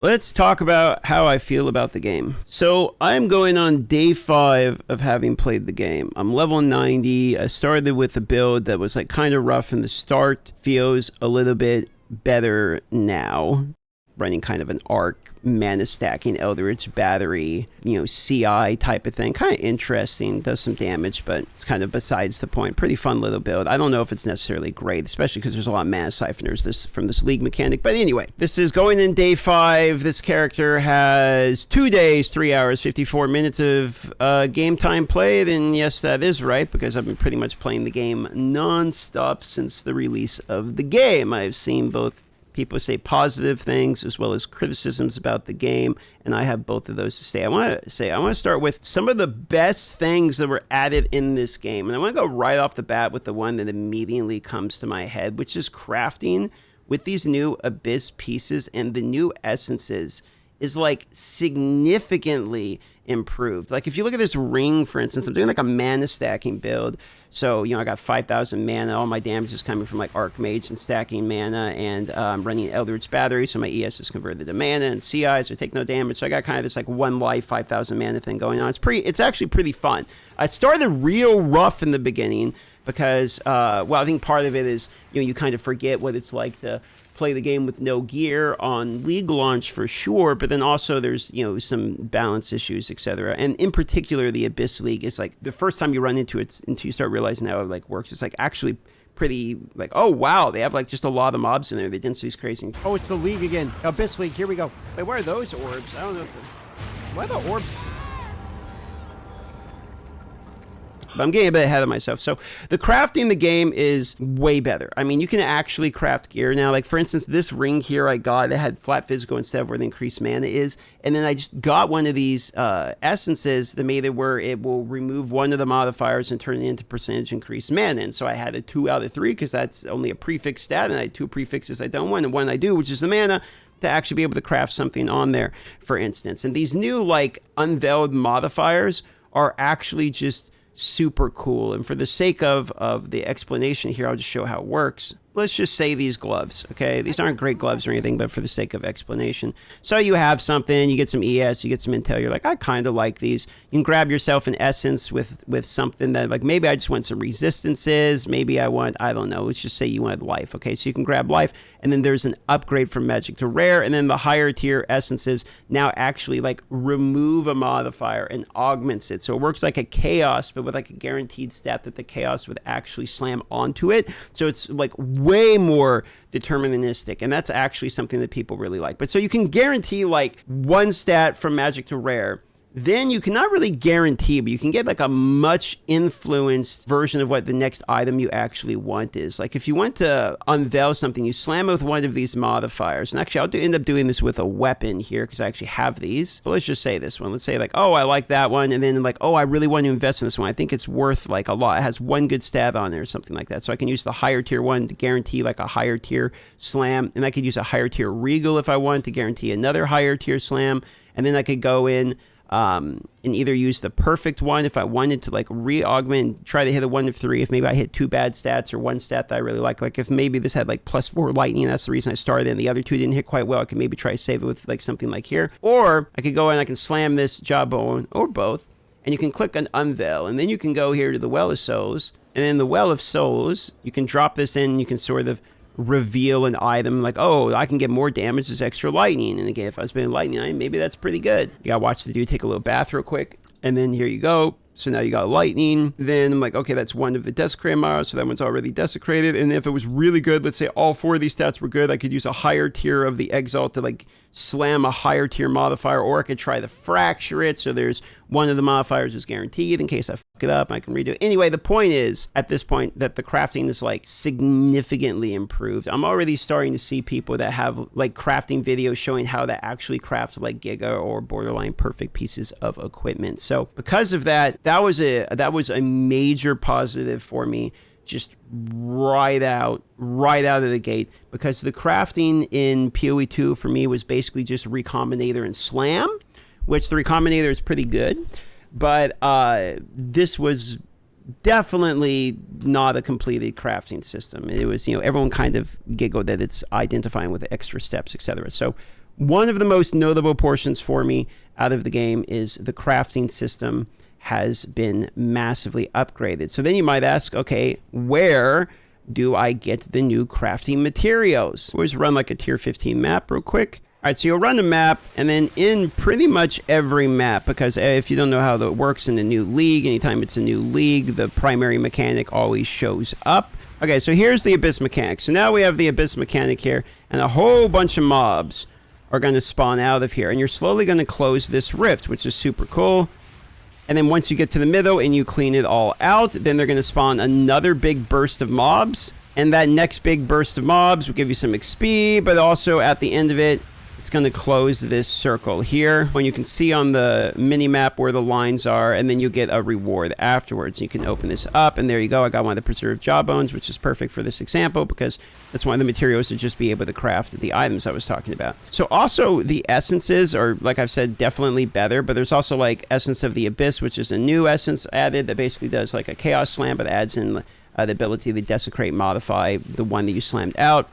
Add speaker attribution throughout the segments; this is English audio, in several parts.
Speaker 1: Let's talk about how I feel about the game. So I'm going on day 5 of having played the game. I'm level 90. I started with a build that was like kind of rough in the start. Feels a little bit better now. Running kind of an arc, mana stacking, Eldritch Battery, CI type of thing. Kind of interesting, does some damage, but it's kind of besides the point. Pretty fun little build. I don't know if it's necessarily great, especially because there's a lot of mana siphoners from this league mechanic. But anyway, this is going in day 5. This character has 2 days, 3 hours, 54 minutes of game time played. And yes, that is right, because I've been pretty much playing the game non-stop since the release of the game. I've seen both people say positive things as well as criticisms about the game, and I have both of those to say. I want to start with some of the best things that were added in this game, and I want to go right off the bat with the one that immediately comes to my head, which is crafting with these new Abyss pieces and the new essences is like significantly improved. Like if you look at this ring, for instance, I'm doing like a mana stacking build. So, I got 5,000 mana. All my damage is coming from like Archmage and stacking mana, and I'm running Eldritch Battery, so my ES is converted to mana, and CI, so I take no damage. So I got kind of this like one life, 5,000 mana thing going on. It's actually pretty fun. I started real rough in the beginning because, I think part of it is, you kind of forget what it's like to play the game with no gear on League launch for sure, but then also there's some balance issues, etc. And in particular, the Abyss League is like the first time you run into it until you start realizing how it like works. It's like actually pretty like, oh wow, they have like just a lot of mobs in there. The density's crazy.
Speaker 2: Oh, it's the League again. Abyss League. Here we go. Wait, where are those orbs? I don't know. Why are the orbs?
Speaker 1: But I'm getting a bit ahead of myself. So the crafting in the game is way better. I mean, you can actually craft gear now. Like, for instance, this ring here I got that had flat physical instead of where the increased mana is. And then I just got one of these essences that made it where it will remove one of the modifiers and turn it into percentage increased mana. And so I had a 2 out of 3 because that's only a prefix stat. And I had 2 prefixes I don't want and one I do, which is the mana, to actually be able to craft something on there, for instance. And these new, like, unveiled modifiers are actually just super cool. And for the sake of the explanation here, I'll just show how it works. Let's just say these gloves, okay? These aren't great gloves or anything, but for the sake of explanation. So you have something, you get some ES, you get some intel, you're like, I kind of like these. You can grab yourself an essence with something that, like, maybe I just want some resistances, maybe I want, I don't know, let's just say you want life, okay? So you can grab life, and then there's an upgrade from magic to rare, and then the higher tier essences now actually, like, remove a modifier and augments it. So it works like a chaos, but with, like, a guaranteed stat that the chaos would actually slam onto it. So it's, like, way more deterministic, and that's actually something that people really like. But so you can guarantee like one stat from magic to rare. Then you cannot really guarantee, but you can get like a much influenced version of what the next item you actually want is. Like if you want to unveil something, you slam it with one of these modifiers. And actually, I'll end up doing this with a weapon here because I actually have these. But let's just say this one. Let's say like, oh, I like that one. And then like, oh, I really want to invest in this one. I think it's worth like a lot. It has one good stab on there or something like that. So I can use the higher tier one to guarantee like a higher tier slam. And I could use a higher tier regal if I want to guarantee another higher tier slam. And then I could go in and either use the perfect one if I wanted to like re-augment, try to hit a 1 of 3 if maybe I hit 2 bad stats or one stat that I really like if maybe this had like +4 lightning, that's the reason I started, and the other 2 didn't hit quite well, I could maybe try to save it with like something like here. Or I could go and I can slam this jawbone or both, and you can click on unveil, and then you can go here to the Well of Souls, and in the Well of Souls you can drop this in, and you can sort of reveal an item like, oh, I can get more damage as extra lightning. And again, if I was spending lightning, maybe that's pretty good. You gotta watch the dude take a little bath real quick, and then here you go. So now you got lightning. Then I'm like, okay, that's one of the desecrated, so that one's already desecrated. And if it was really good, let's say all 4 of these stats were good, I could use a higher tier of the Exile to like slam a higher tier modifier, or I could try to fracture it. So there's one of the modifiers is guaranteed in case I fuck it up, I can redo it. Anyway, the point is at this point that the crafting is like significantly improved. I'm already starting to see people that have like crafting videos showing how to actually craft like Giga or borderline perfect pieces of equipment. So because of that, that was a major positive for me, just right out of the gate, because the crafting in PoE 2 for me was basically just Recombinator and Slam, which the Recombinator is pretty good, but this was definitely not a completed crafting system. It was, everyone kind of giggled that it's identifying with extra steps, etc. So One of the most notable portions for me out of the game is the crafting system has been massively upgraded. So then you might ask, okay, where do I get the new crafting materials? Always run like a tier 15 map real quick. All right, so you'll run a map, and then in pretty much every map, because if you don't know how that works in a new league, anytime it's a new league, the primary mechanic always shows up. Okay, so here's the Abyss mechanic. So now we have the Abyss mechanic here, and a whole bunch of mobs are going to spawn out of here, and you're slowly going to close this rift, which is super cool. And then once you get to the middle and you clean it all out, then they're going to spawn another big burst of mobs, and that next big burst of mobs will give you some XP, but also at the end of it, it's going to close this circle here when you can see on the mini map where the lines are, and then you get a reward afterwards. You can open this up, and there you go. I got one of the preserved jawbones, which is perfect for this example because that's one of the materials to just be able to craft the items I was talking about. So also the essences are, like I've said, definitely better, but there's also like Essence of the Abyss, which is a new essence added that basically does like a Chaos Slam, but adds in the ability to desecrate, modify the one that you slammed out.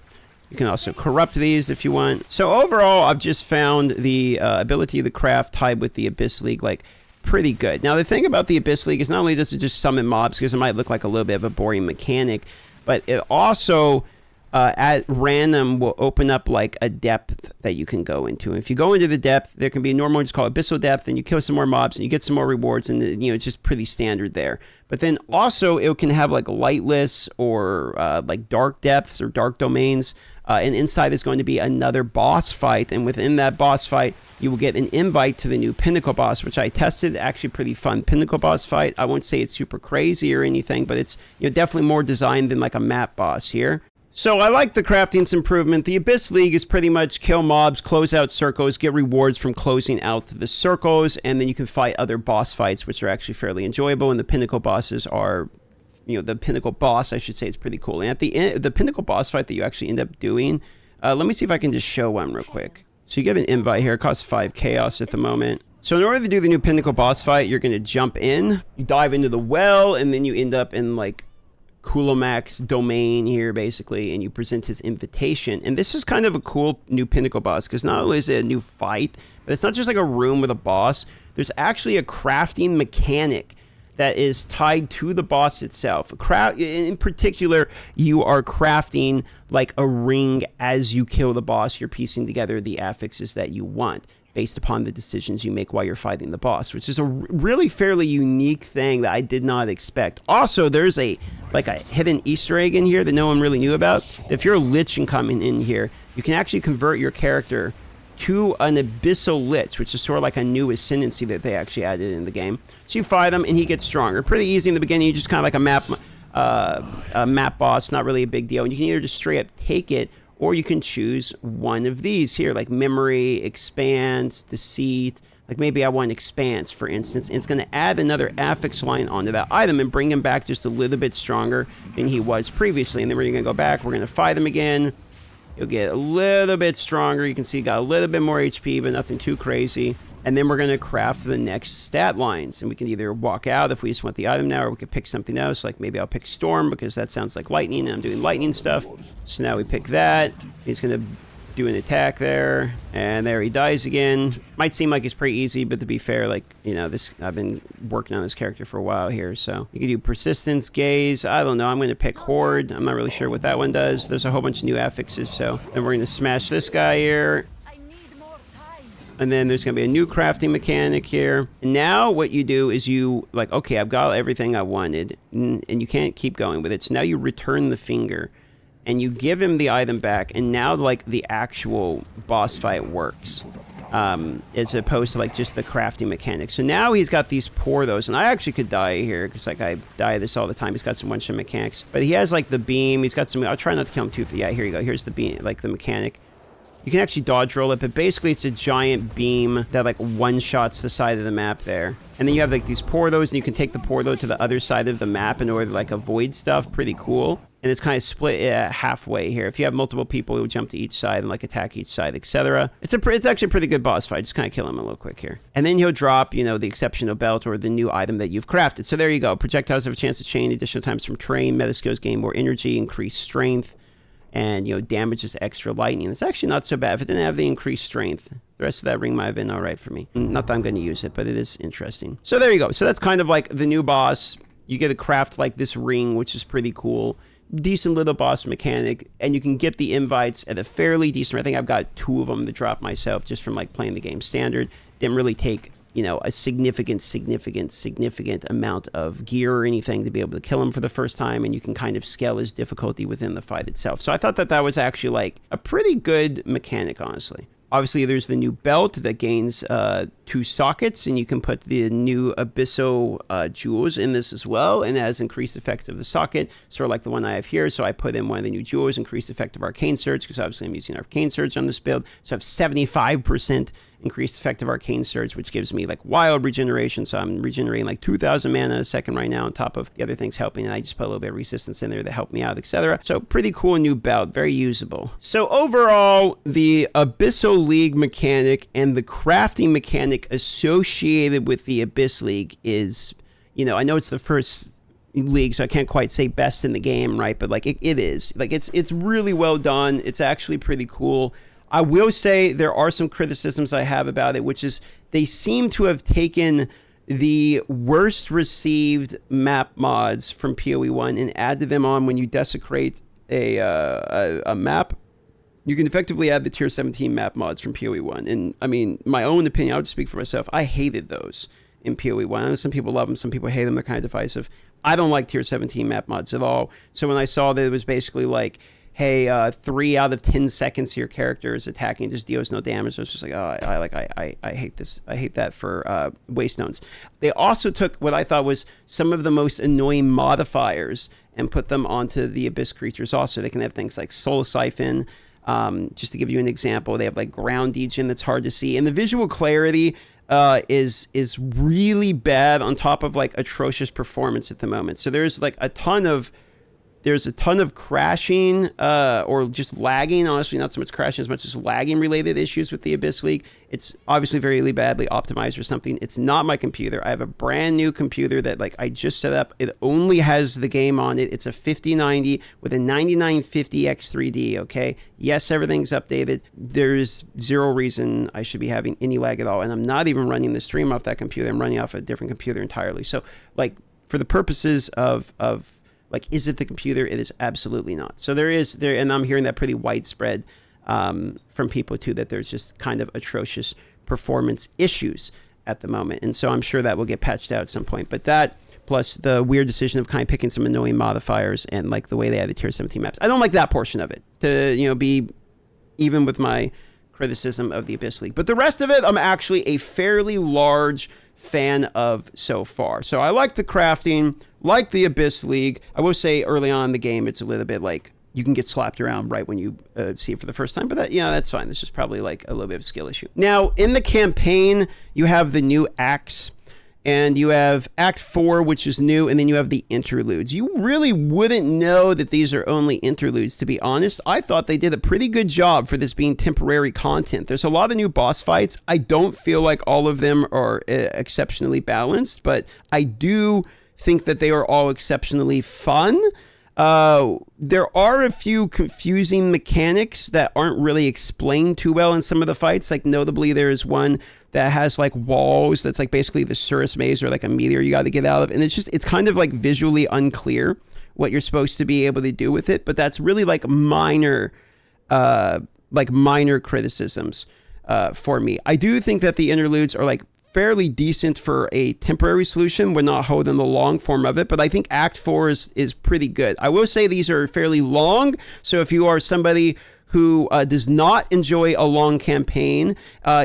Speaker 1: You can also corrupt these if you want. So overall, I've just found the ability of the craft tied with the Abyss League like pretty good. Now the thing about the Abyss League is not only does it just summon mobs, because it might look like a little bit of a boring mechanic, but it also at random will open up like a depth that you can go into. And if you go into the depth, there can be a normal just called Abyssal depth, and you kill some more mobs and you get some more rewards, and you know it's just pretty standard there. But then also it can have like lightless or like dark depths or dark domains. And inside is going to be another boss fight, and within that boss fight, you will get an invite to the new Pinnacle boss, which I tested. Actually, pretty fun Pinnacle boss fight. I won't say it's super crazy or anything, but it's definitely more designed than like a map boss here. So I like the crafting's improvement. The Abyss League is pretty much kill mobs, close out circles, get rewards from closing out the circles, and then you can fight other boss fights, which are actually fairly enjoyable. And the Pinnacle bosses are, the Pinnacle boss, I should say, is pretty cool. And at the end, the Pinnacle boss fight that you actually end up doing, let me see if I can just show one real quick. So you get an invite here. It costs 5 chaos at the moment. So in order to do the new Pinnacle boss fight, you're going to jump in, you dive into the well, and then you end up in like Kulomak's domain here, basically, and you present his invitation. And this is kind of a cool new Pinnacle boss, because not only is it a new fight, but it's not just like a room with a boss. There's actually a crafting mechanic that is tied to the boss itself. In particular, you are crafting like a ring as you kill the boss. You're piecing together the affixes that you want based upon the decisions you make while you're fighting the boss, which is a really fairly unique thing that I did not expect. Also, there's a hidden Easter egg in here that no one really knew about. If you're a Lich and coming in here, you can actually convert your character to an Abyssal Lich, which is sort of like a new ascendancy that they actually added in the game. So you fight him, and he gets stronger. Pretty easy in the beginning. You just kind of like a map boss, not really a big deal. And you can either just straight up take it, or you can choose one of these here, like Memory, Expanse, Deceit. Like maybe I want Expanse, for instance. And it's going to add another affix line onto that item and bring him back just a little bit stronger than he was previously. And then we're going to go back. We're going to fight him again. You'll get a little bit stronger. You can see he got a little bit more HP, but nothing too crazy. And then we're going to craft the next stat lines. And we can either walk out if we just want the item now, or we could pick something else. Like maybe I'll pick Storm because that sounds like lightning, and I'm doing lightning stuff. So now we pick that. He's going to do an attack there. And there he dies again. Might seem like it's pretty easy, but to be fair, like, I've been working on this character for a while here. So you can do Persistence, Gaze. I don't know. I'm going to pick Horde. I'm not really sure what that one does. There's a whole bunch of new affixes. So then we're going to smash this guy here. And then there's going to be a new crafting mechanic here. And now what you do is you, like, okay, I've got everything I wanted. And you can't keep going with it. So now you return the finger. And you give him the item back. And now, like, the actual boss fight works. As opposed to, like, just the crafting mechanics. So now he's got these Porthos. And I actually could die here. Because, like, I die of this all the time. He's got some one-shot mechanics. But he has, like, the beam. He's got some... I'll try not to kill him too... Yeah, here you go. Here's the beam, like, the mechanic. You can actually dodge roll it, but basically it's a giant beam that like one-shots the side of the map there. And then you have like these Porthos, and you can take the Portho to the other side of the map in order to like avoid stuff. Pretty cool. And it's kind of split halfway here. If you have multiple people, you'll jump to each side and like attack each side, etc. It's actually a pretty good boss fight. Just kind of kill him a little quick here. And then he'll drop, the exceptional belt or the new item that you've crafted. So there you go. Projectiles have a chance to chain additional times from terrain. Meta skills gain more energy, increase strength. and, damages extra lightning. It's actually not so bad. If it didn't have the increased strength, the rest of that ring might have been all right for me. Not that I'm going to use it, but it is interesting. So there you go. So that's kind of like the new boss. You get to craft like this ring, which is pretty cool. Decent little boss mechanic, and you can get the invites at a fairly decent. I think I've got 2 of them to drop myself just from like playing the game standard. Didn't really take a significant amount of gear or anything to be able to kill him for the first time, and you can kind of scale his difficulty within the fight itself. So I thought that was actually like a pretty good mechanic, honestly. Obviously, there's the new belt that gains 2 sockets, and you can put the new Abyssal jewels in this as well, and it has increased effects of the socket, sort of like the one I have here. So I put in one of the new jewels, increased effect of Arcane Surge, because obviously I'm using Arcane Surge on this build. So I have 75% increased effect of Arcane Surge, which gives me like wild regeneration. So I'm regenerating like 2,000 mana a second right now, on top of the other things helping. And I just put a little bit of resistance in there to help me out, etc. So pretty cool new belt, very usable. So overall, the Abyssal League mechanic and the crafting mechanic associated with the Abyss League is, I know it's the first league, so I can't quite say best in the game, right? But like it is. Like it's really well done. It's actually pretty cool. I will say there are some criticisms I have about it, which is they seem to have taken the worst received map mods from PoE 1 and added them on when you desecrate a map. You can effectively add the tier 17 map mods from PoE 1. And I mean, my own opinion, I would speak for myself, I hated those in PoE 1. I know some people love them, some people hate them, they're kind of divisive. I don't like tier 17 map mods at all. So when I saw that it was basically like, hey, 3 out of 10 seconds your character is attacking, just deals no damage. I was just like, oh, I hate this. I hate that for Waystones. They also took what I thought was some of the most annoying modifiers and put them onto the Abyss creatures also. They can have things like Soul Siphon. Just to give you an example, they have like Ground Degen that's hard to see. And the visual clarity is really bad on top of like atrocious performance at the moment. So there's a ton of crashing or just lagging, honestly, not so much crashing as much as lagging related issues with the Abyss League. It's obviously very badly optimized or something. It's not my computer. I have a brand new computer that I just set up. It only has the game on it. It's a 5090 with a 9950 X3D, okay? Yes, everything's updated. There's zero reason I should be having any lag at all. And I'm not even running the stream off that computer. I'm running off a different computer entirely. So for the purposes of is it the computer? It is absolutely not. So and I'm hearing that pretty widespread from people too, that there's just kind of atrocious performance issues at the moment. And so I'm sure that will get patched out at some point. But that, plus the weird decision of kind of picking some annoying modifiers and the way they added tier 17 maps. I don't like that portion of it, to, be even with my criticism of the Abyss League. But the rest of it, I'm actually a fairly large fan of so far. So I like the crafting, like the Abyss League. I will say early on in the game, it's a little bit you can get slapped around right when you see it for the first time, but that's fine. This is probably a little bit of a skill issue. Now, in the campaign, you have the new acts, and you have Act 4, which is new, and then you have the interludes. You really wouldn't know that these are only interludes, to be honest. I thought they did a pretty good job for this being temporary content. There's a lot of new boss fights. I don't feel like all of them are exceptionally balanced, but I do think that they are all exceptionally fun. There are a few confusing mechanics that aren't really explained too well in some of the fights. Notably, there is one that has walls that's basically the Surus maze or a meteor you got to get out of, and it's kind of visually unclear what you're supposed to be able to do with it. But that's really minor criticisms for me. I do think that the interludes are fairly decent for a temporary solution. We're not holding the long form of it, but I think Act 4 is pretty good. I will say these are fairly long, so if you are somebody who does not enjoy a long campaign,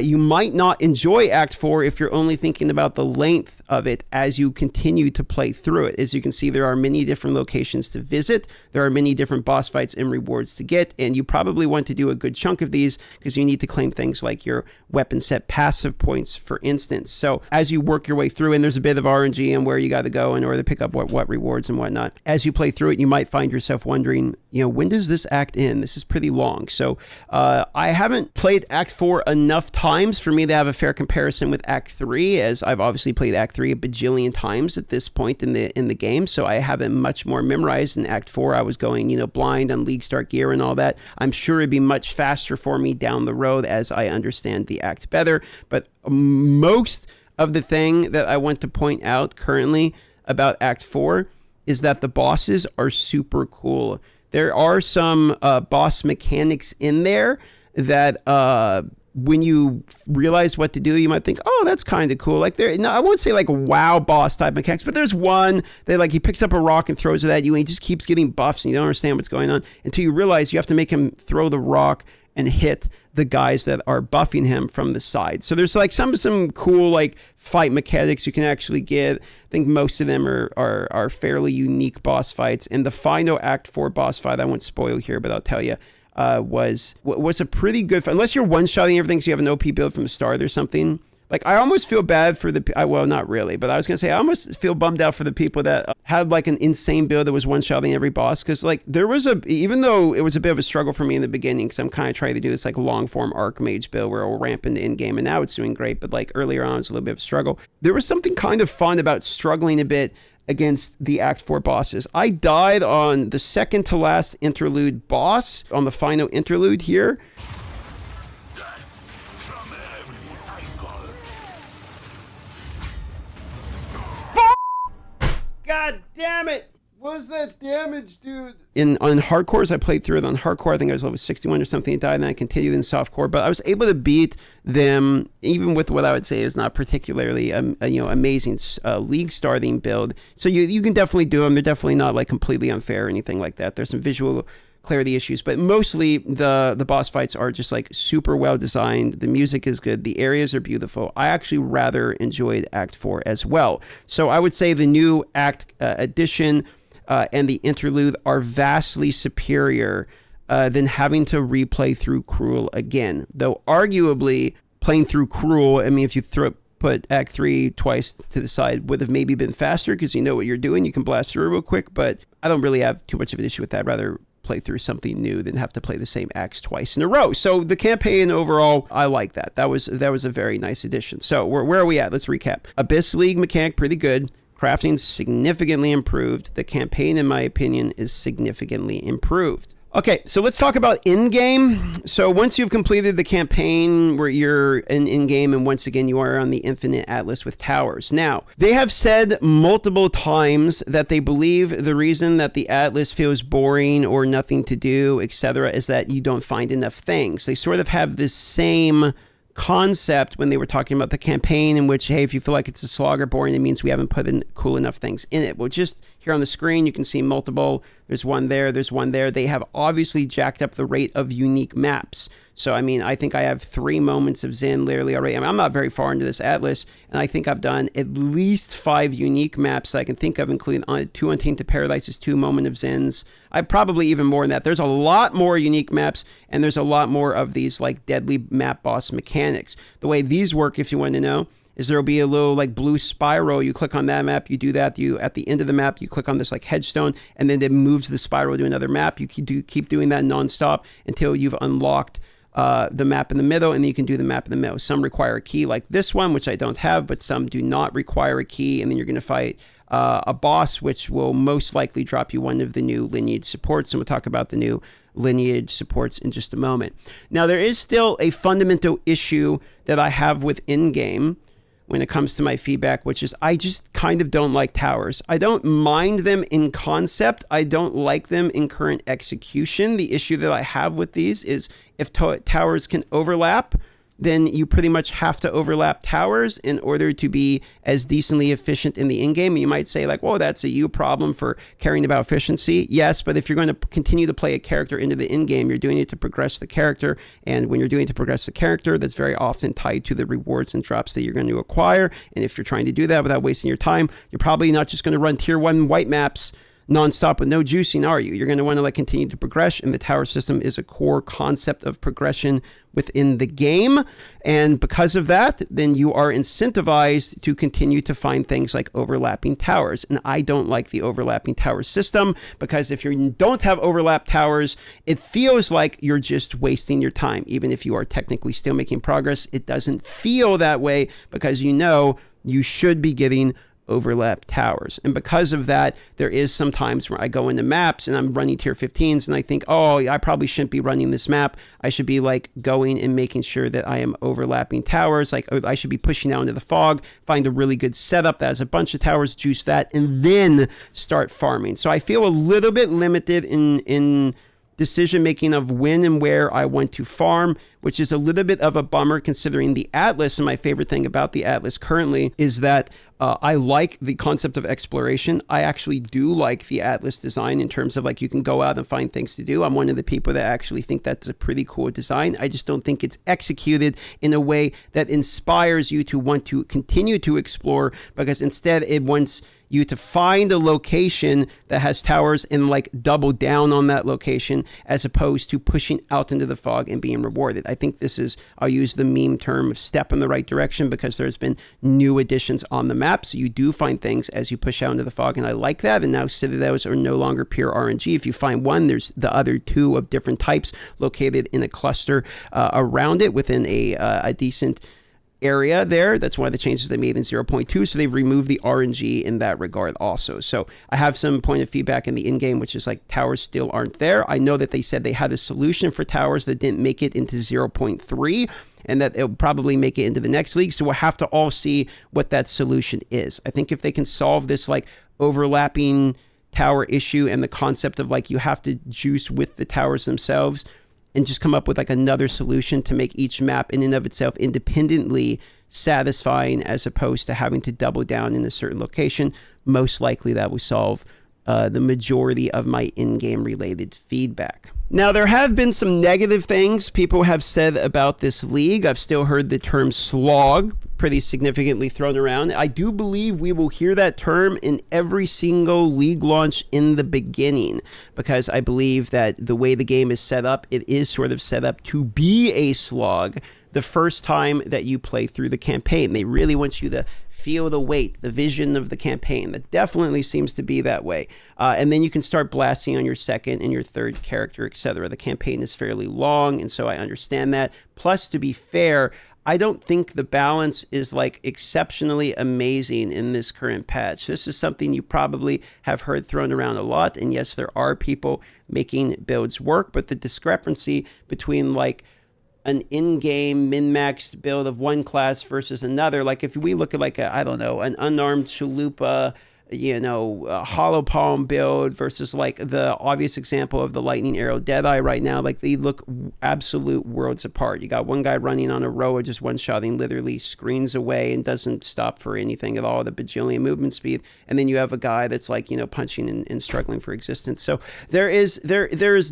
Speaker 1: you might not enjoy Act 4 if you're only thinking about the length of it as you continue to play through it. As you can see, there are many different locations to visit. There are many different boss fights and rewards to get, and you probably want to do a good chunk of these because you need to claim things like your weapon set passive points, for instance. So as you work your way through, and there's a bit of RNG and where you got to go in order to pick up what rewards and whatnot, as you play through it, you might find yourself wondering, when does this act end? This is pretty long. long. So I haven't played Act 4 enough times for me to have a fair comparison with Act 3, as I've obviously played Act 3 a bajillion times at this point in the game. So I have it much more memorized. In Act 4, I was going, blind on League Start gear and all that. I'm sure it'd be much faster for me down the road as I understand the act better. But most of the thing that I want to point out currently about Act 4 is that the bosses are super cool. There are some boss mechanics in there that when you realize what to do, you might think, oh, that's kind of cool. Like I won't say like wow boss type mechanics, but there's one that like he picks up a rock and throws it at you and he just keeps getting buffs and you don't understand what's going on until you realize you have to make him throw the rock and hit the guys that are buffing him from the side. So there's like some cool like fight mechanics you can actually get. I think most of them are fairly unique boss fights. And the final Act 4 boss fight, I won't spoil here, but I'll tell you, was a pretty good fight. Unless you're one-shotting everything so you have an OP build from the start or something. Like, I almost feel bad for well, not really, but I was going to say, I almost feel bummed out for the people that had like an insane build that was one-shotting every boss. Because like even though it was a bit of a struggle for me in the beginning, because I'm kind of trying to do this like long-form Archmage build where it'll ramp into in-game, and now it's doing great. But like earlier on, it was a little bit of a struggle. There was something kind of fun about struggling a bit against the Act 4 bosses. I died on the second to last interlude boss, on the final interlude here. God damn it! What was that damage, dude? On hardcores, I played through it on hardcore. I think I was level 61 or something. I died, and I continued in softcore. But I was able to beat them, even with what I would say is not particularly, amazing league starting build. So you can definitely do them. They're definitely not like completely unfair or anything like that. There's some visual clarity issues, but mostly the boss fights are just like super well designed. The music is good. The areas are beautiful. I actually rather enjoyed Act 4 as well. So I would say the new Act addition and the interlude are vastly superior than having to replay through Cruel again. Though arguably playing through Cruel, I mean, if you put Act 3 twice to the side, would have maybe been faster because you know what you're doing. You can blast through real quick, but I don't really have too much of an issue with that. I'd rather play through something new than have to play the same acts twice in a row. So the campaign overall, I like that. That was a very nice addition. So where are we at? Let's recap. Abyss League mechanic, pretty good. Crafting significantly improved. The campaign, in my opinion, is significantly improved. Okay, so let's talk about in-game. So once you've completed the campaign where you're in-game, and once again, you are on the Infinite Atlas with towers. Now, they have said multiple times that they believe the reason that the Atlas feels boring or nothing to do, etc., is that you don't find enough things. They sort of have this same concept when they were talking about the campaign, in which, hey, if you feel like it's a slog or boring, it means we haven't put in cool enough things in it. Well, just here on the screen, you can see multiple. There's one there. There's one there. They have obviously jacked up the rate of unique maps. So, I mean, I think I have 3 moments of Zen literally already. I mean, I'm not very far into this Atlas, and I think I've done at least 5 unique maps I can think of, including 2 Untainted Paradises, 2 Moment of Zens. I probably even more than that. There's a lot more unique maps, and there's a lot more of these like deadly map boss mechanics. The way these work, if you want to know, is there'll be a little like blue spiral. You click on that map, you do that. You at the end of the map, you click on this like headstone, and then it moves the spiral to another map. You keep doing that nonstop until you've unlocked the map in the middle, and then you can do the map in the middle. Some require a key like this one, which I don't have, but some do not require a key, and then you're going to fight a boss, which will most likely drop you one of the new Lineage Supports, and we'll talk about the new Lineage Supports in just a moment. Now, there is still a fundamental issue that I have with in-game when it comes to my feedback, which is I just kind of don't like towers. I don't mind them in concept. I don't like them in current execution. The issue that I have with these is if towers can overlap, then you pretty much have to overlap towers in order to be as decently efficient in the in-game. And you might say like, whoa, that's a you problem for caring about efficiency. Yes, but if you're going to continue to play a character into the in-game, you're doing it to progress the character. And when you're doing it to progress the character, that's very often tied to the rewards and drops that you're going to acquire. And if you're trying to do that without wasting your time, you're probably not just going to run tier 1 white maps nonstop with no juicing, are you? You're going to want to like continue to progress, and the tower system is a core concept of progression within the game. And because of that, then you are incentivized to continue to find things like overlapping towers. And I don't like the overlapping tower system, because if you don't have overlap towers, it feels like you're just wasting your time. Even if you are technically still making progress, it doesn't feel that way, because you know you should be getting overlap towers. And because of that, there is some times where I go into maps and I'm running tier 15s and I think, oh, I probably shouldn't be running this map. I should be like going and making sure that I am overlapping towers. Like I should be pushing out into the fog, find a really good setup that has a bunch of towers, juice that, and then start farming. So I feel a little bit limited in decision making of when and where I want to farm, which is a little bit of a bummer considering the Atlas. And my favorite thing about the Atlas currently is that I like the concept of exploration. I actually do like the Atlas design in terms of like you can go out and find things to do. I'm one of the people that actually think that's a pretty cool design. I just don't think it's executed in a way that inspires you to want to continue to explore, because instead it wants you to find a location that has towers and like double down on that location, as opposed to pushing out into the fog and being rewarded. I think this is, I'll use the meme term of step in the right direction, because there's been new additions on the map. So you do find things as you push out into the fog, and I like that. And now citadels are no longer pure RNG. If you find one, there's the other two of different types located in a cluster around it within a decent area there. That's one of the changes they made in 0.2. So they've removed the RNG in that regard also. So I have some point of feedback in the in-game, which is like towers still aren't there. I know that they said they had a solution for towers that didn't make it into 0.3, and that it'll probably make it into the next league. So we'll have to all see what that solution is. I think if they can solve this like overlapping tower issue and the concept of like you have to juice with the towers themselves, and just come up with like another solution to make each map in and of itself independently satisfying, as opposed to having to double down in a certain location, most likely that will solve the majority of my in-game related feedback. Now, there have been some negative things people have said about this league. I've still heard the term slog pretty significantly thrown around. I do believe we will hear that term in every single league launch in the beginning, because I believe that the way the game is set up, it is sort of set up to be a slog the first time that you play through the campaign. They really want you to feel the weight, the vision of the campaign. That definitely seems to be that way. And then you can start blasting on your second and your third character, etc. The campaign is fairly long, and so I understand that. Plus, to be fair, I don't think the balance is like exceptionally amazing in this current patch. This is something you probably have heard thrown around a lot. And yes, there are people making builds work, but the discrepancy between like an in-game min-maxed build of one class versus another, like if we look at like a, I don't know, an unarmed chalupa, you know, hollow palm build versus like the obvious example of the lightning arrow Deadeye right now, like they look absolute worlds apart. You got one guy running on a row, just one-shotting literally screens away and doesn't stop for anything at all, the bajillion movement speed. And then you have a guy that's like, you know, punching and struggling for existence. So there is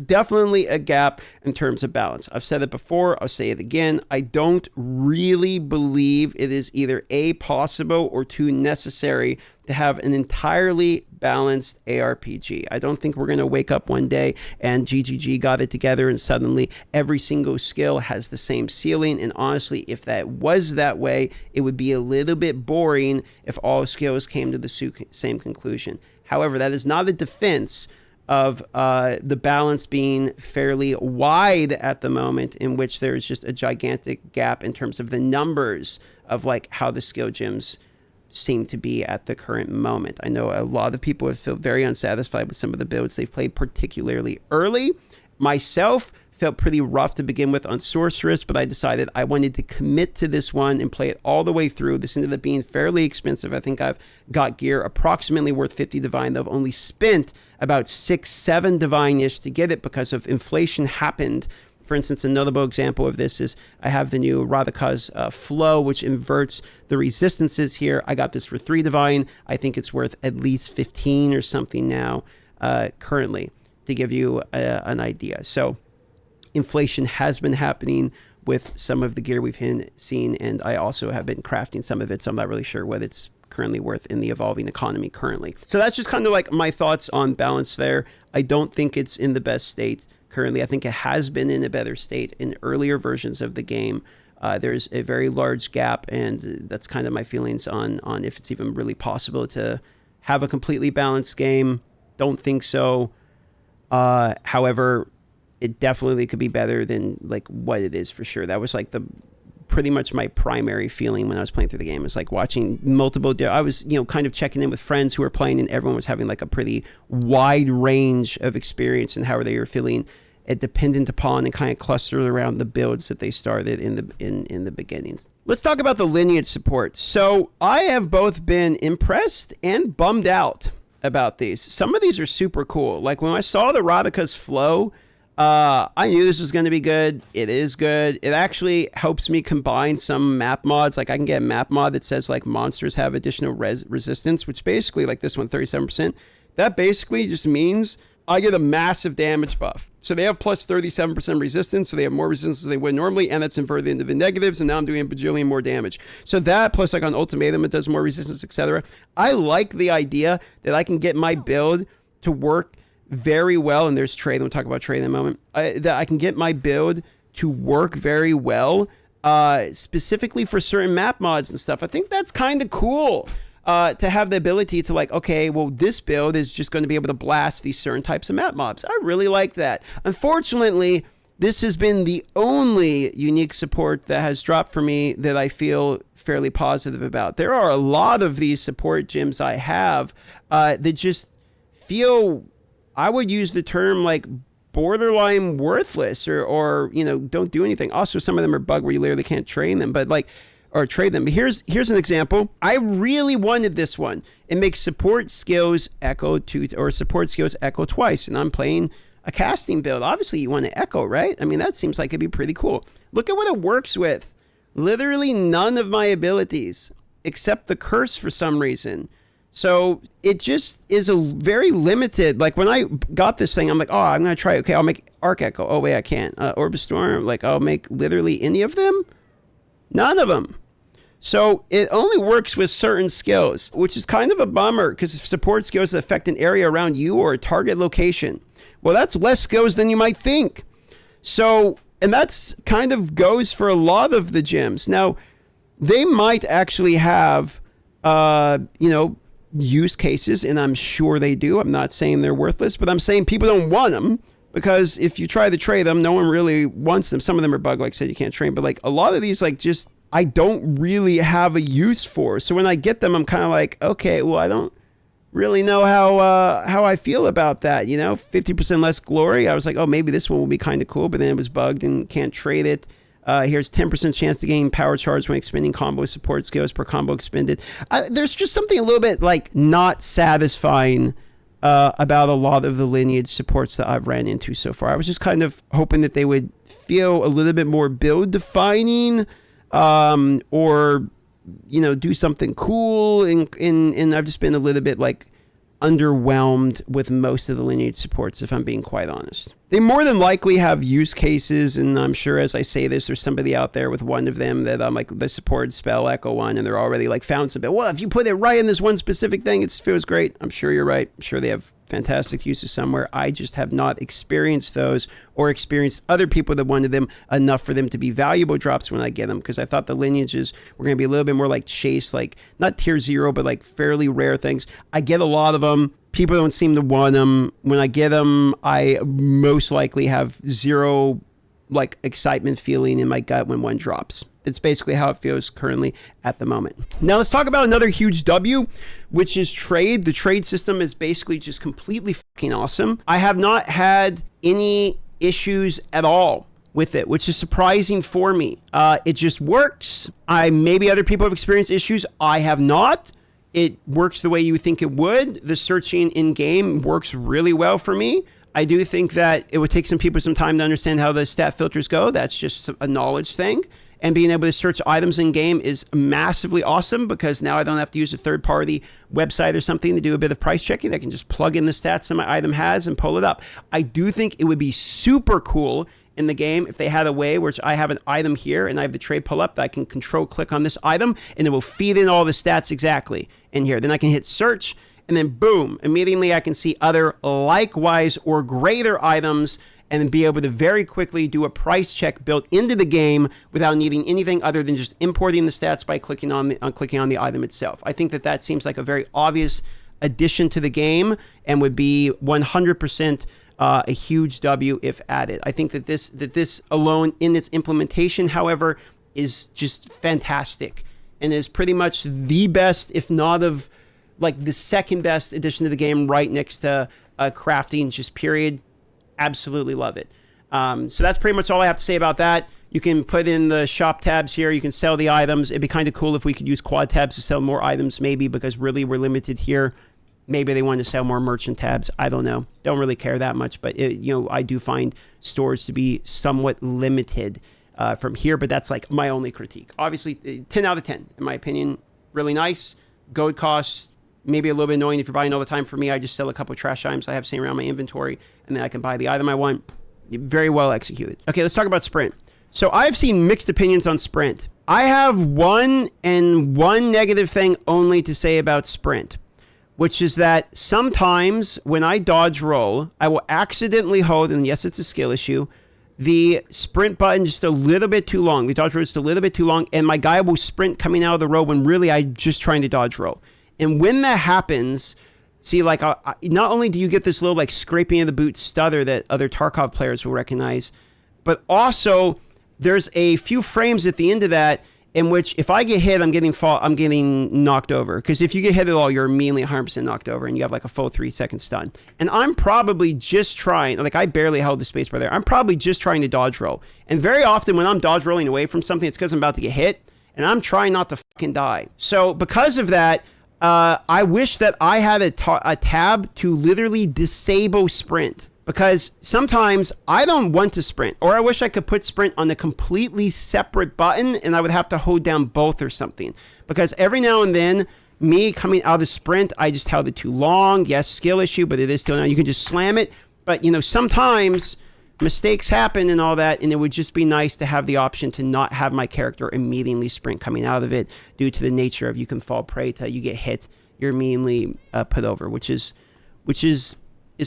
Speaker 1: definitely a gap in terms of balance. I've said it before, I'll say it again. I don't really believe it is either A, possible, or two, necessary to have an entirely balanced ARPG. I don't think we're going to wake up one day and GGG got it together and suddenly every single skill has the same ceiling. And honestly, if that was that way, it would be a little bit boring if all skills came to the same conclusion. However, that is not a defense of the balance being fairly wide at the moment, in which there is just a gigantic gap in terms of the numbers of like how the skill gems seem to be at the current moment. I know a lot of people have felt very unsatisfied with some of the builds they've played, particularly early. Myself felt pretty rough to begin with on Sorceress, but I decided I wanted to commit to this one and play it all the way through. This ended up being fairly expensive. I think I've got gear approximately worth 50 divine, though I've only spent about 6-7 divine-ish to get it because of inflation happened. For instance, a notable example of this is I have the new Radhika's Flow, which inverts the resistances here. I got this for 3 divine. I think it's worth at least 15 or something now currently, to give you an idea. So inflation has been happening with some of the gear we've seen, and I also have been crafting some of it, so I'm not really sure what it's currently worth in the evolving economy currently. So that's just kind of like my thoughts on balance there. I don't think it's in the best state currently. I think it has been in a better state in earlier versions of the game. There's a very large gap, and that's kind of my feelings on if it's even really possible to have a completely balanced game. Don't think so. However, it definitely could be better than like what it is for sure. That was like the pretty much my primary feeling when I was playing through the game. It's like watching multiple, I was, kind of checking in with friends who were playing, and everyone was having like a pretty wide range of experience and how they were feeling. It dependent upon and kind of clustered around the builds that they started in the beginnings. Let's talk about the lineage support. So I have both been impressed and bummed out about these. Some of these are super cool. Like when I saw the Radhaka's flow, I knew this was going to be good. It is good. It actually helps me combine some map mods. Like I can get a map mod that says like monsters have additional resistance, which basically like this one, 37%. That basically just means I get a massive damage buff. So they have plus 37% resistance, so they have more resistance than they would normally, and that's inverted into the negatives, and now I'm doing a bajillion more damage. So that, plus like on Ultimatum, it does more resistance, etc. I like the idea that I can get my build to work very well, and there's trade, we'll talk about trade in a moment, that I can get my build to work very well, specifically for certain map mods and stuff. I think that's kind of cool. To have the ability to like, okay, well, this build is just going to be able to blast these certain types of map mobs. I really like that. Unfortunately, this has been the only unique support that has dropped for me that I feel fairly positive about. There are a lot of these support gyms I have that just feel, I would use the term like borderline worthless or don't do anything. Also, some of them are bugged where you literally can't train them, but like, or trade them. But here's an example. I really wanted this one. It makes support skills echo twice, and I'm playing a casting build. Obviously, you want to echo, right? I mean, that seems like it'd be pretty cool. Look at what it works with. Literally none of my abilities, except the curse for some reason. So it just is a very limited, like when I got this thing, I'm like, oh, I'm going to try it. Okay, I'll make Arc Echo. Oh, wait, I can't. Orb of Storm, like I'll make literally any of them. None of them. So it only works with certain skills, which is kind of a bummer because support skills affect an area around you or a target location. Well, that's less skills than you might think. So, and that's kind of goes for a lot of the gyms. Now, they might actually have, use cases, and I'm sure they do. I'm not saying they're worthless, but I'm saying people don't want them. Because if you try to trade them, no one really wants them. Some of them are bugged, like I said, you can't train. But like a lot of these, like just, I don't really have a use for. So when I get them, I'm kind of like, okay, well, I don't really know how I feel about that. 50% less glory. I was like, oh, maybe this one will be kind of cool. But then it was bugged and can't trade it. Here's 10% chance to gain power charge when expending combo support skills per combo expended. There's just something a little bit like not satisfying about a lot of the lineage supports that I've ran into so far. I was just kind of hoping that they would feel a little bit more build defining, or do something cool, and I've just been a little bit like underwhelmed with most of the lineage supports, if I'm being quite honest. They more than likely have use cases, and I'm sure as I say this, there's somebody out there with one of them that I'm like, the supported spell Echo one, and they're already like found something. Well, if you put it right in this one specific thing, it feels great. I'm sure you're right. I'm sure they have fantastic uses somewhere. I just have not experienced those or experienced other people that wanted them enough for them to be valuable drops when I get them, because I thought the lineages were going to be a little bit more like chase, like not tier 0, but like fairly rare things. I get a lot of them. People don't seem to want them. When I get them, I most likely have zero like excitement feeling in my gut when one drops. It's basically how it feels currently at the moment. Now let's talk about another huge W, which is trade. The trade system is basically just completely fucking awesome. I have not had any issues at all with it, which is surprising for me. It just works. Maybe other people have experienced issues. I have not. It works the way you think it would. The searching in game works really well for me. I do think that it would take some people some time to understand how the stat filters go. That's just a knowledge thing. And being able to search items in game is massively awesome, because now I don't have to use a third-party website or something to do a bit of price checking. I can just plug in the stats that my item has and pull it up. I do think it would be super cool in the game, if they had a way, which I have an item here and I have the tray pull up, that I can control click on this item and it will feed in all the stats exactly in here. Then I can hit search and then boom, immediately I can see other likewise or greater items and then be able to very quickly do a price check built into the game without needing anything other than just importing the stats by clicking on the item itself. I think that seems like a very obvious addition to the game and would be 100% a huge W if added. I think that this alone in its implementation, however, is just fantastic and is pretty much the best, if not of like the second best addition to the game, right next to crafting, just period. Absolutely love it. So that's pretty much all I have to say about that. You can put in the shop tabs here. You can sell the items. It'd be kind of cool if we could use quad tabs to sell more items, maybe, because really we're limited here. Maybe they want to sell more merchant tabs. I don't know. Don't really care that much, but I do find stores to be somewhat limited from here, but that's like my only critique. Obviously, 10 out of 10, in my opinion. Really nice. Gold costs, maybe a little bit annoying if you're buying all the time. For me, I just sell a couple of trash items I have sitting around my inventory, and then I can buy the item I want. Very well executed. Okay, let's talk about Sprint. So I've seen mixed opinions on Sprint. I have one negative thing only to say about Sprint, which is that sometimes when I dodge roll, I will accidentally hold, and yes, it's a skill issue, the sprint button just a little bit too long. The dodge roll is just a little bit too long, and my guy will sprint coming out of the row when really I'm just trying to dodge roll. And when that happens, see, like, not only do you get this little, like, scraping of the boot stutter that other Tarkov players will recognize, but also there's a few frames at the end of that in which if I get hit, I'm getting knocked over. Because if you get hit at all, you're immediately 100% knocked over, and you have, like, a full 3-second stun. And I'm probably just trying, like, I barely held the spacebar there. I'm probably just trying to dodge roll. And very often when I'm dodge rolling away from something, it's because I'm about to get hit, and I'm trying not to fucking die. So because of that, I wish that I had a tab to literally disable sprint, because sometimes I don't want to sprint, or I wish I could put sprint on a completely separate button and I would have to hold down both or something, because every now and then me coming out of the sprint, I just held it too long. Yes, skill issue, but it is still now. You can just slam it, but sometimes mistakes happen and all that, and it would just be nice to have the option to not have my character immediately sprint coming out of it due to the nature of you can fall prey to, you get hit, you're immediately put over, which is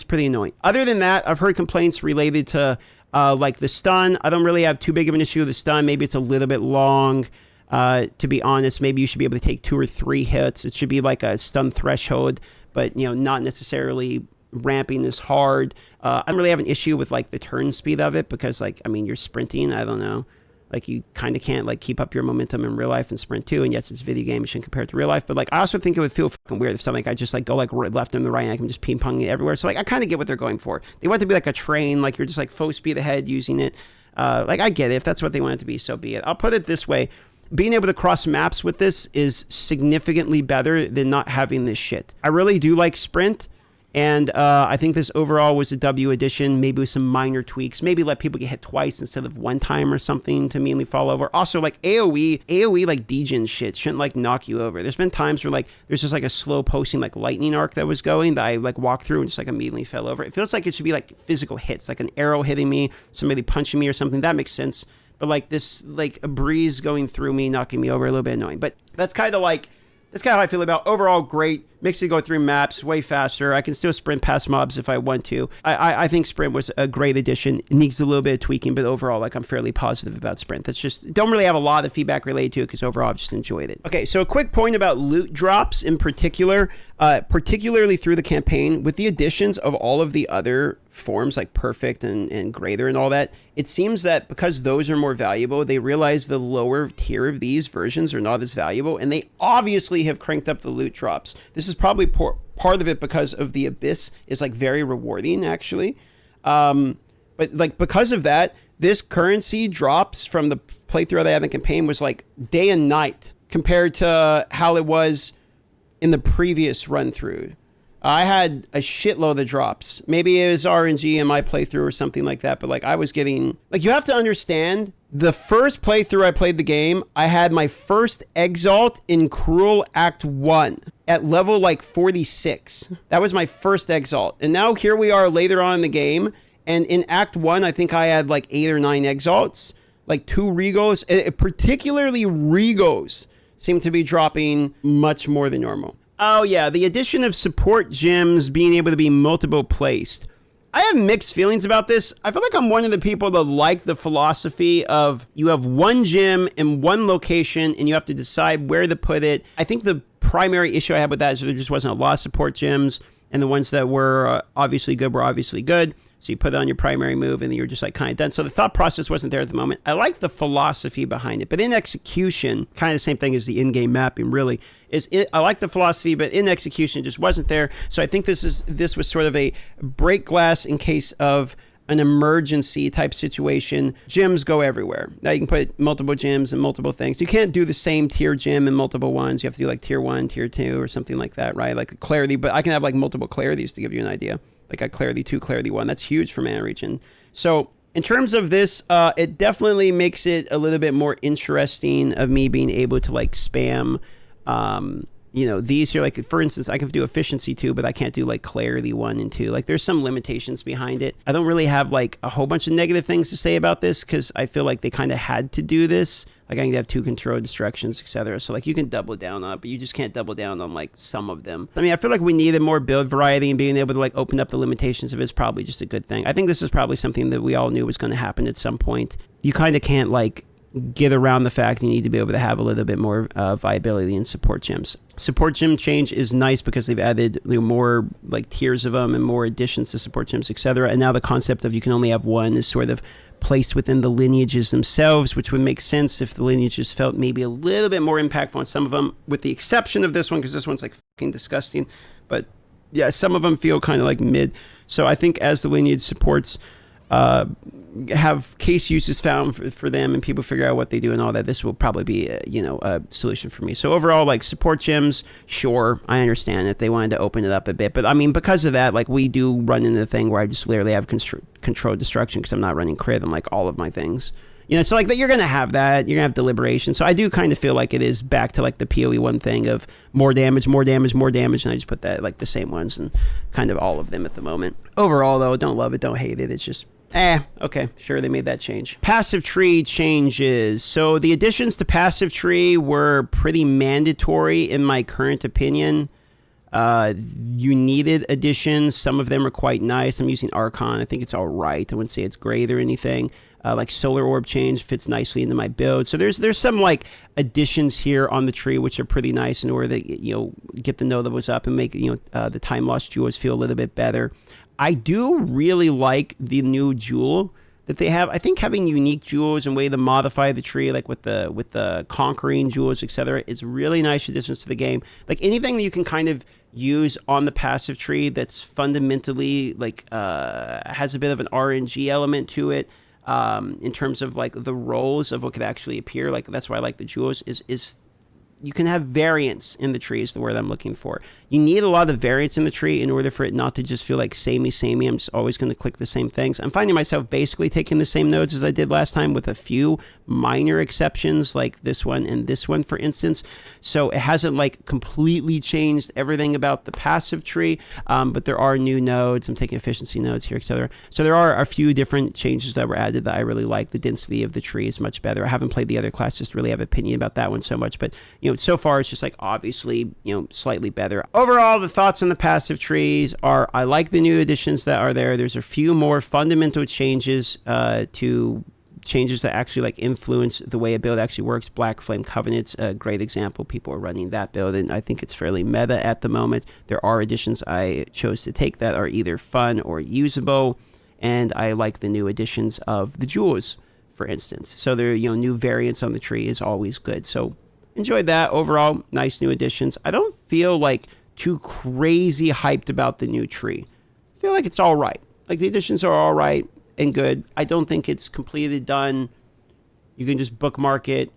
Speaker 1: pretty annoying. Other than that, I've heard complaints related to like the stun. I don't really have too big of an issue with the stun. Maybe it's a little bit long. To be honest, maybe you should be able to take 2 or 3 hits. It should be like a stun threshold, but not necessarily ramping this hard. I don't really have an issue with like the turn speed of it, because you're sprinting. I don't know, like you kind of can't like keep up your momentum in real life and sprint too. And yes, it's a video game, you shouldn't compare it to real life, but like I also think it would feel fucking weird if something I just like go like left and the right and I can just ping pong it everywhere. So like I kind of get what they're going for. They want it to be like a train, like you're just like full speed ahead using it. Like I get it. If that's what they want it to be, so be it. I'll put it this way. Being able to cross maps with this is significantly better than not having this shit. I really do like sprint. And I think this overall was a W addition, maybe with some minor tweaks. Maybe let people get hit twice instead of one time or something to immediately fall over. Also, like AoE like degen shit shouldn't like knock you over. There's been times where like there's just like a slow posting like lightning arc that was going that I like walked through and just like immediately fell over. It feels like it should be like physical hits, like an arrow hitting me, somebody punching me or something. That makes sense. But like this, like a breeze going through me, knocking me over, a little bit annoying. But that's kind of how I feel about overall. Great. Makes it go through maps way faster. I can still sprint past mobs if I want to. I think sprint was a great addition. It needs a little bit of tweaking, but overall, like I'm fairly positive about sprint. That's just, don't really have a lot of feedback related to it because overall I've just enjoyed it. Okay, so a quick point about loot drops in particular, particularly through the campaign, with the additions of all of the other forms like perfect and greater and all that, it seems that because those are more valuable, they realize the lower tier of these versions are not as valuable, and they obviously have cranked up the loot drops. This is probably part of it because of the Abyss is like very rewarding actually, but like because of that, this currency drops from the playthrough that I had in the campaign was like day and night compared to how it was in the previous run through. I had a shitload of drops. Maybe it was RNG in my playthrough or something like that, but like I was getting, like, you have to understand, the first playthrough I played the game, I had my first Exalt in Cruel Act 1 at level like 46. That was my first Exalt. And now here we are later on in the game, And in Act 1, I think I had like 8 or 9 Exalts, like 2 Regos. Particularly Regos seem to be dropping much more than normal. Oh yeah, the addition of support gems being able to be multiple placed. I have mixed feelings about this. I feel like I'm one of the people that like the philosophy of you have one gem in one location and you have to decide where to put it. I think the primary issue I had with that is there just wasn't a lot of support gems, and the ones that were obviously good were obviously good. So you put it on your primary move and then you're just like kind of done. So the thought process wasn't there at the moment. I like the philosophy behind it, but in execution, kind of the same thing as the in-game mapping really, I like the philosophy, but in execution, it just wasn't there. So I think this was sort of a break glass in case of an emergency type situation. Gyms go everywhere. Now you can put multiple gyms and multiple things. You can't do the same tier gym in multiple ones. You have to do like tier 1, tier 2 or something like that, right? Like a clarity, but I can have like multiple clarities to give you an idea. Like a clarity 2, clarity 1. That's huge for mana region. So in terms of this, it definitely makes it a little bit more interesting of me being able to like spam, these here. Like for instance, I can do efficiency 2, but I can't do like clarity 1 and 2. Like there's some limitations behind it. I don't really have like a whole bunch of negative things to say about this because I feel like they kind of had to do this. Like I can have 2 control distractions, etc. So like you can double down on it, but you just can't double down on like some of them. I mean, I feel like we needed more build variety, and being able to like open up the limitations of it is probably just a good thing. I think this is probably something that we all knew was going to happen at some point. You kind of can't like get around the fact you need to be able to have a little bit more viability in support gyms. Support gym change is nice because they've added more like tiers of them and more additions to support gyms, etc. And now the concept of you can only have one is sort of placed within the lineages themselves, which would make sense if the lineages felt maybe a little bit more impactful on some of them, with the exception of this one, because this one's like fucking disgusting. But yeah, some of them feel kind of like mid. So I think as the lineage supports have case uses found for them and people figure out what they do and all that, this will probably be a solution for me. So overall, like support gyms, sure, I understand it. They wanted to open it up a bit, but I mean, because of that, like we do run into the thing where I just literally have controlled destruction because I'm not running crit on like all of my things. So like that, you're going to have that. You're going to have deliberation. So I do kind of feel like it is back to like the PoE 1 thing of more damage, more damage, more damage. And I just put that like the same ones and kind of all of them at the moment. Overall, though, don't love it, don't hate it. It's just, okay, sure, they made that change. Passive tree changes. So the additions to passive tree were pretty mandatory in my current opinion. You needed additions. Some of them are quite nice. I'm using Archon. I think it's all right. I wouldn't say it's great or anything. Like Solar Orb change fits nicely into my build. So there's some like additions here on the tree which are pretty nice in order to get the notables up and make the time lost jewels feel a little bit better. I do really like the new jewel that they have. I think having unique jewels and way to modify the tree, like with the conquering jewels, etc., is really nice additions to the game. Like anything that you can kind of use on the passive tree that's fundamentally like has a bit of an RNG element to it. In terms of like the roles of what could actually appear, like that's why I like the jewels is you can have variance in the tree is the word I'm looking for. You need a lot of variance in the tree in order for it not to just feel like samey. I'm just always going to click the same things. I'm finding myself basically taking the same nodes as I did last time with a few minor exceptions like this one and this one, for instance. So it hasn't like completely changed everything about the passive tree, but there are new nodes. I'm taking efficiency nodes here, etc. So there are a few different changes that were added that I really like. The density of the tree is much better. I haven't played the other class, just really have an opinion about that one so much, but so far it's just like obviously slightly better. Overall, the thoughts on the passive trees are I like the new additions that are there. There's a few more fundamental changes to changes that actually like influence the way a build actually works. Black Flame Covenant's a great example. People are running that build and I think it's fairly meta at the moment. There are additions I chose to take that are either fun or usable, and I like the new additions of the jewels, for instance. So there new variants on the tree is always good. So enjoyed that. Overall, nice new additions. I don't feel like too crazy hyped about the new tree. I feel like it's all right. Like the additions are all right and good. I don't think it's completely done. You can just bookmark it.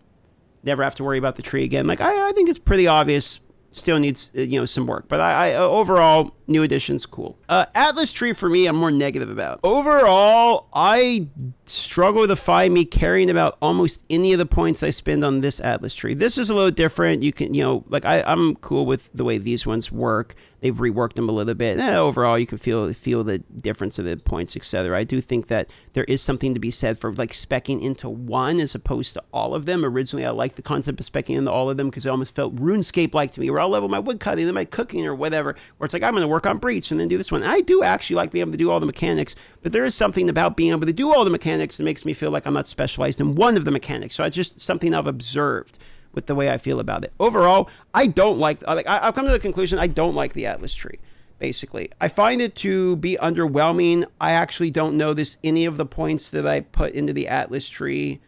Speaker 1: Never have to worry about the tree again. Like I think it's pretty obvious. Still needs some work. But I overall new additions, cool. Atlas tree for me, I'm more negative about. Overall, I struggle to find me caring about almost any of the points I spend on this Atlas tree. This is a little different. You can, like I'm cool with the way these ones work. They've reworked them a little bit. Overall, you can feel the difference of the points, etc. I do think that there is something to be said for like speccing into one as opposed to all of them. Originally, I liked the concept of speccing into all of them because it almost felt RuneScape-like to me, where I'll level my woodcutting, then my cooking or whatever, where it's like, I'm going to work on breach and then do this one. I do actually like being able to do all the mechanics, but there is something about being able to do all the mechanics that makes me feel like I'm not specialized in one of the mechanics. So it's just something I've observed with the way I feel about it. Overall, I don't like, I've come to the conclusion I don't like the Atlas tree, basically. I find it to be underwhelming. I actually don't notice any of the points that I put into the Atlas tree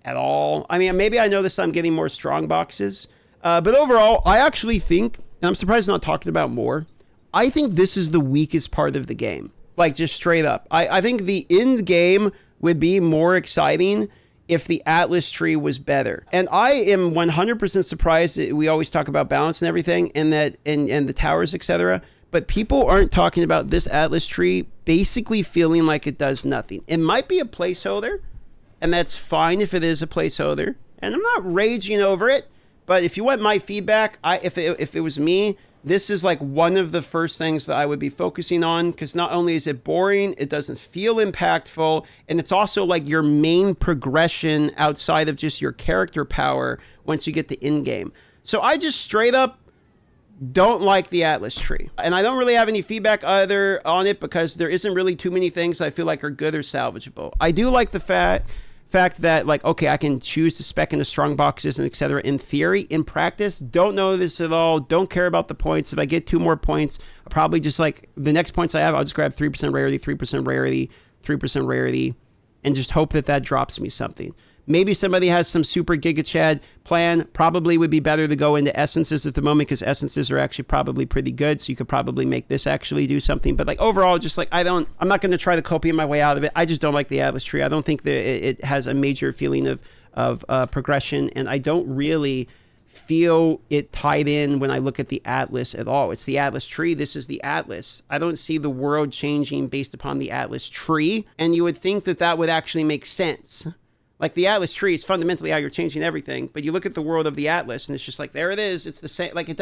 Speaker 1: at all. I mean, maybe I noticed I'm getting more strong boxes, but overall, I actually think, and I'm surprised not talking about more, I think this is the weakest part of the game. Like, just straight up. I think the end game would be more exciting if the Atlas tree was better. And I am 100% surprised that we always talk about balance and everything and that and the towers, etc. But people aren't talking about this Atlas tree basically feeling like it does nothing. It might be a placeholder, and that's fine if it is a placeholder. And I'm not raging over it, but if you want my feedback, if it was me, this is like one of the first things that I would be focusing on, because not only is it boring, it doesn't feel impactful, and it's also like your main progression outside of just your character power once you get to in-game. So I just straight up don't like the Atlas tree. And I don't really have any feedback either on it because there isn't really too many things I feel like are good or salvageable. I do like the fact that, like, okay, I can choose to spec into strong boxes and etc. In theory. In practice, don't know this at all, don't care about the points. If I get 2 more points, I'll probably just, like, the next points I have, I'll just grab 3% rarity, 3% rarity, 3% rarity, and just hope that drops me something. Maybe somebody has some super Giga Chad plan. Probably would be better to go into essences at the moment because essences are actually probably pretty good. So you could probably make this actually do something. But like overall, just like I'm not going to try to copy my way out of it. I just don't like the Atlas tree. I don't think that it has a major feeling of progression. And I don't really feel it tied in when I look at the Atlas at all. It's the Atlas tree. This is the Atlas. I don't see the world changing based upon the Atlas tree. And you would think that would actually make sense. Like the Atlas tree is fundamentally how you're changing everything, but you look at the world of the Atlas and it's just like, there it is. It's the same. Like they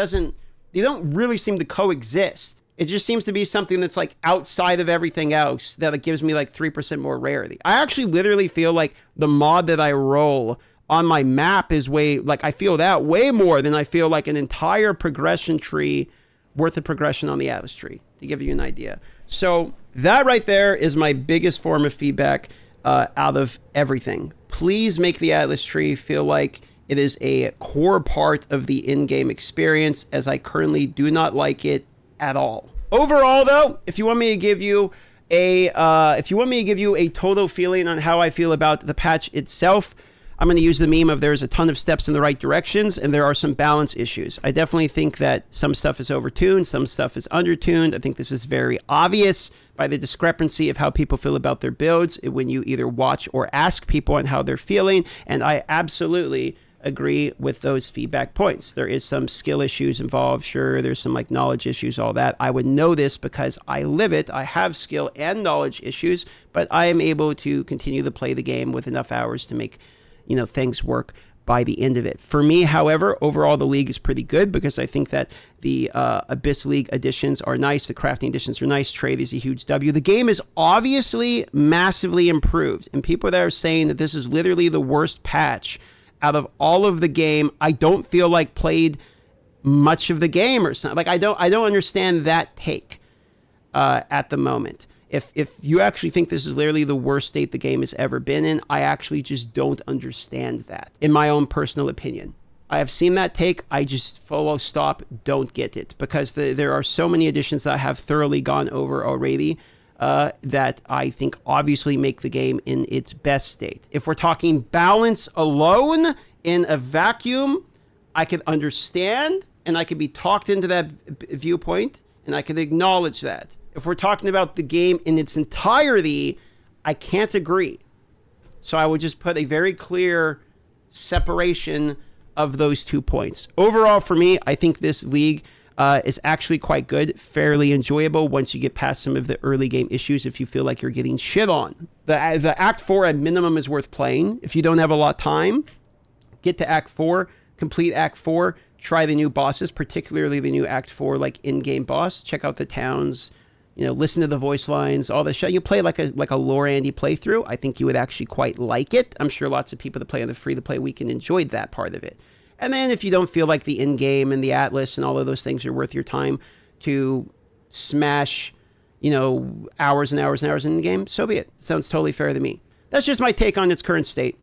Speaker 1: don't really seem to coexist. It just seems to be something that's like outside of everything else that it gives me like 3% more rarity. I actually literally feel like the mod that I roll on my map is I feel that way more than I feel like an entire progression tree worth of progression on the Atlas tree, to give you an idea. So that right there is my biggest form of feedback out of everything. Please make the Atlas tree feel like it is a core part of the in-game experience, as I currently do not like it at all. Overall, though, if you want me to give you a total feeling on how I feel about the patch itself, I'm going to use the meme of there's a ton of steps in the right directions and there are some balance issues. I definitely think that some stuff is overtuned, some stuff is undertuned. I think this is very obvious by the discrepancy of how people feel about their builds when you either watch or ask people on how they're feeling. And I absolutely agree with those feedback points. There is some skill issues involved. Sure, there's some like knowledge issues, all that. I would know this because I live it. I have skill and knowledge issues, but I am able to continue to play the game with enough hours to make things work by the end of it. For me, however, overall the league is pretty good because I think that the Abyss League additions are nice, the crafting additions are nice, trade is a huge W. The game is obviously massively improved, and people that are saying that this is literally the worst patch out of all of the game, I don't feel like played much of the game or something. Like I don't understand that take at the moment. If you actually think this is literally the worst state the game has ever been in, I actually just don't understand that, in my own personal opinion. I have seen that take. I just full stop don't get it because there are so many additions that I have thoroughly gone over already that I think obviously make the game in its best state. If we're talking balance alone in a vacuum, I could understand and I could be talked into that viewpoint and I could acknowledge that. If we're talking about the game in its entirety, I can't agree. So I would just put a very clear separation of those 2 points. Overall, for me, I think this league is actually quite good, fairly enjoyable once you get past some of the early game issues if you feel like you're getting shit on. The Act 4 at minimum is worth playing. If you don't have a lot of time, get to Act 4, complete Act 4, try the new bosses, particularly the new Act 4 like in-game boss. Check out the towns, listen to the voice lines, all the shit. You play like a Lore Andy playthrough. I think you would actually quite like it. I'm sure lots of people that play on the free-to-play weekend enjoyed that part of it. And then if you don't feel like the in-game and the Atlas and all of those things are worth your time to smash, hours and hours and hours in the game, so be it. Sounds totally fair to me. That's just my take on its current state.